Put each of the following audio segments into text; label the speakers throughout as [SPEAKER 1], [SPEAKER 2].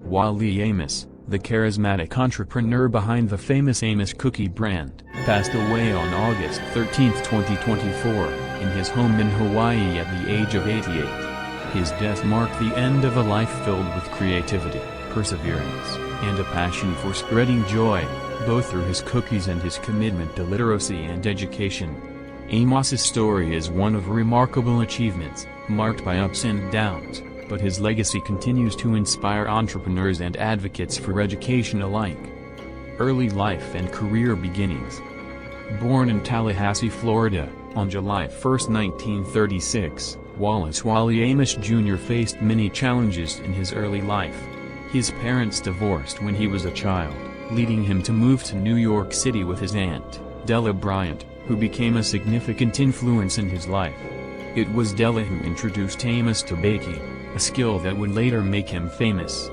[SPEAKER 1] Wally Amos, the charismatic entrepreneur behind the famous Amos cookie brand, passed away on August 13, 2024, in his home in Hawaii at the age of 88. His death marked the end of a life filled with creativity, perseverance, and a passion for spreading joy, both through his cookies and his commitment to literacy and education. Amos's story is one of remarkable achievements, marked by ups and downs, but his legacy continues to inspire entrepreneurs and advocates for education alike. Early life and career beginnings. Born in Tallahassee, Florida, on July 1, 1936, Wallace Wally Amos Jr. faced many challenges in his early life. His parents divorced when he was a child, leading him to move to New York City with his aunt, Della Bryant, who became a significant influence in his life. It was Della who introduced Amos to baking, a skill that would later make him famous.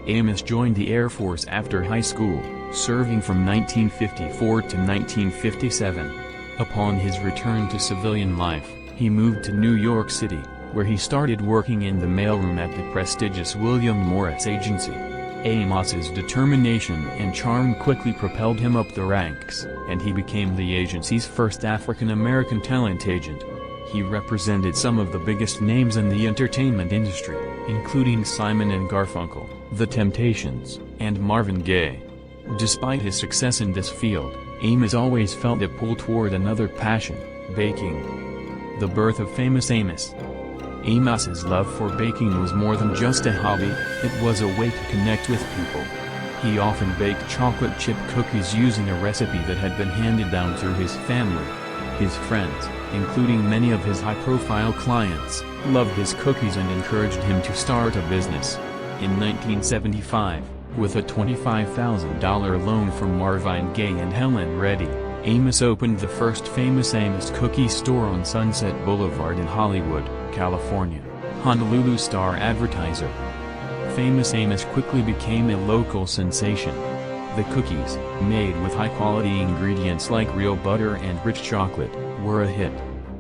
[SPEAKER 1] Amos joined the Air Force after high school, serving from 1954 to 1957. Upon his return to civilian life, he moved to New York City, where he started working in the mailroom at the prestigious William Morris Agency. Amos's determination and charm quickly propelled him up the ranks, and he became the agency's first African-American talent agent. He represented some of the biggest names in the entertainment industry, including Simon and Garfunkel, The Temptations, and Marvin Gaye. Despite his success in this field, Amos always felt a pull toward another passion, baking. The birth of famous Amos. Amos's love for baking was more than just a hobby, it was a way to connect with people. He often baked chocolate chip cookies using a recipe that had been handed down through his family. His friends, including many of his high-profile clients, loved his cookies and encouraged him to start a business. In 1975, with a $25,000 loan from Marvin Gaye and Helen Reddy, Amos opened the first famous Amos cookie store on Sunset Boulevard in Hollywood, California. Honolulu Star advertiser. Famous Amos quickly became a local sensation. The cookies, made with high-quality ingredients like real butter and rich chocolate, were a hit.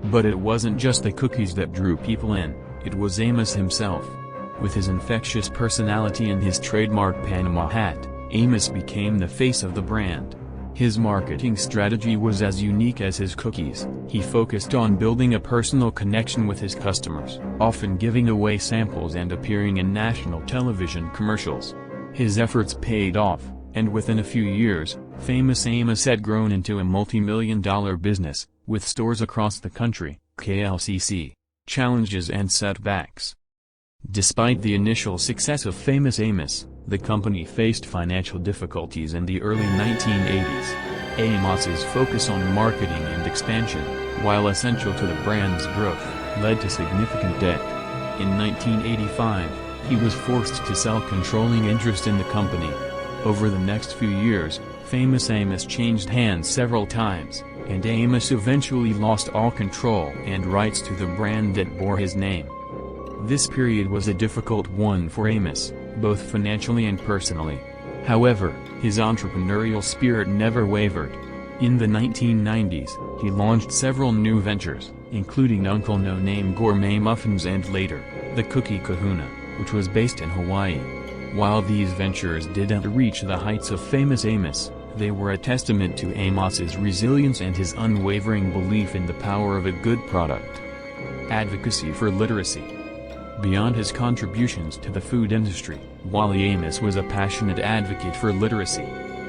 [SPEAKER 1] But it wasn't just the cookies that drew people in, it was Amos himself. With his infectious personality and his trademark Panama hat, Amos became the face of the brand. His marketing strategy was as unique as his cookies. He focused on building a personal connection with his customers, often giving away samples and appearing in national television commercials. His efforts paid off, and within a few years, famous Amos had grown into a multi-million-dollar business, with stores across the country. KLCC. Challenges and setbacks. Despite the initial success of famous Amos, the company faced financial difficulties in the early 1980s. Amos's focus on marketing and expansion, while essential to the brand's growth, led to significant debt. In 1985, he was forced to sell controlling interest in the company. Over the next few years, famous Amos changed hands several times, and Amos eventually lost all control and rights to the brand that bore his name. This period was a difficult one for Amos, both financially and personally. However, his entrepreneurial spirit never wavered. In the 1990s, he launched several new ventures, including Uncle No Name Gourmet Muffins and later, the Cookie Kahuna, which was based in Hawaii. While these ventures didn't reach the heights of famous Amos, they were a testament to Amos's resilience and his unwavering belief in the power of a good product. Advocacy for literacy. Beyond his contributions to the food industry, Wally Amos was a passionate advocate for literacy.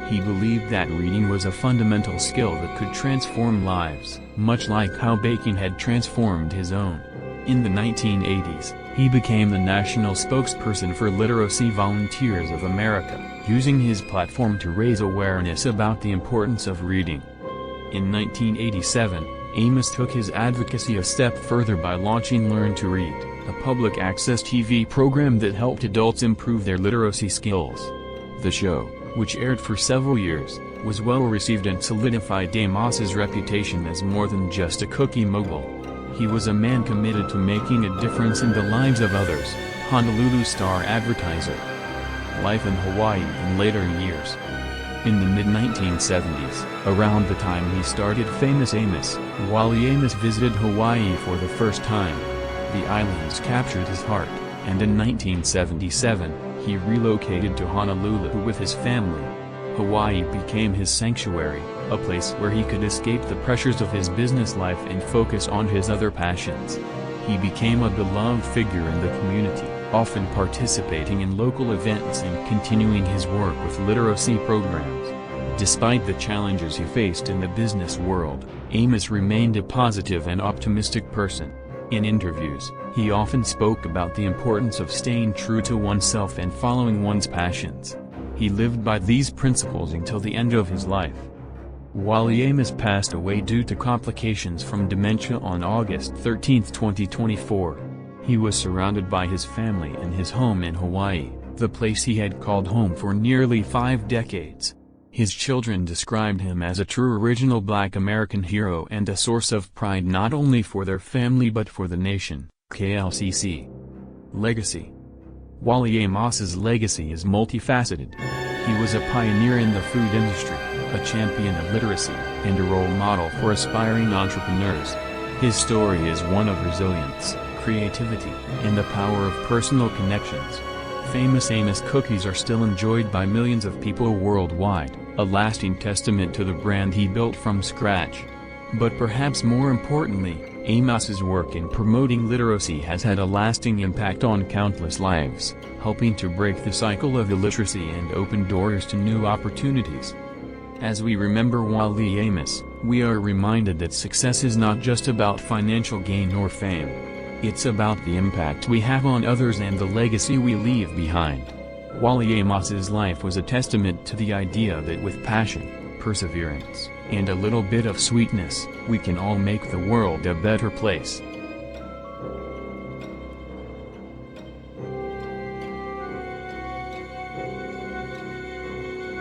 [SPEAKER 1] He believed that reading was a fundamental skill that could transform lives, much like how baking had transformed his own. In the 1980s, he became the national spokesperson for Literacy Volunteers of America, using his platform to raise awareness about the importance of reading. In 1987, Amos took his advocacy a step further by launching Learn to Read, a public access TV program that helped adults improve their literacy skills. The show, which aired for several years, was well received and solidified Amos's reputation as more than just a cookie mogul. He was a man committed to making a difference in the lives of others. Honolulu Star advertiser. Life in Hawaii in later years. In the mid-1970s, around the time he started Famous Amos, Wally Amos visited Hawaii for the first time. The islands captured his heart, and in 1977, he relocated to Honolulu with his family. Hawaii became his sanctuary, a place where he could escape the pressures of his business life and focus on his other passions. He became a beloved figure in the community, often participating in local events and continuing his work with literacy programs. Despite the challenges he faced in the business world, Amos remained a positive and optimistic person. In interviews, he often spoke about the importance of staying true to oneself and following one's passions. He lived by these principles until the end of his life. Wally Amos passed away due to complications from dementia on August 13, 2024. He was surrounded by his family in his home in Hawaii, the place he had called home for nearly 5 decades. His children described him as a true original Black American hero and a source of pride not only for their family but for the nation. KLCC Legacy. Wally Amos's legacy is multifaceted. He was a pioneer in the food industry, a champion of literacy, and a role model for aspiring entrepreneurs. His story is one of resilience, creativity, and the power of personal connections. Famous Amos cookies are still enjoyed by millions of people worldwide, a lasting testament to the brand he built from scratch. But perhaps more importantly, Amos's work in promoting literacy has had a lasting impact on countless lives, helping to break the cycle of illiteracy and open doors to new opportunities. As we remember Wally Amos, we are reminded that success is not just about financial gain or fame. It's about the impact we have on others and the legacy we leave behind. Wally Amos's life was a testament to the idea that with passion, perseverance, and a little bit of sweetness, we can all make the world a better place.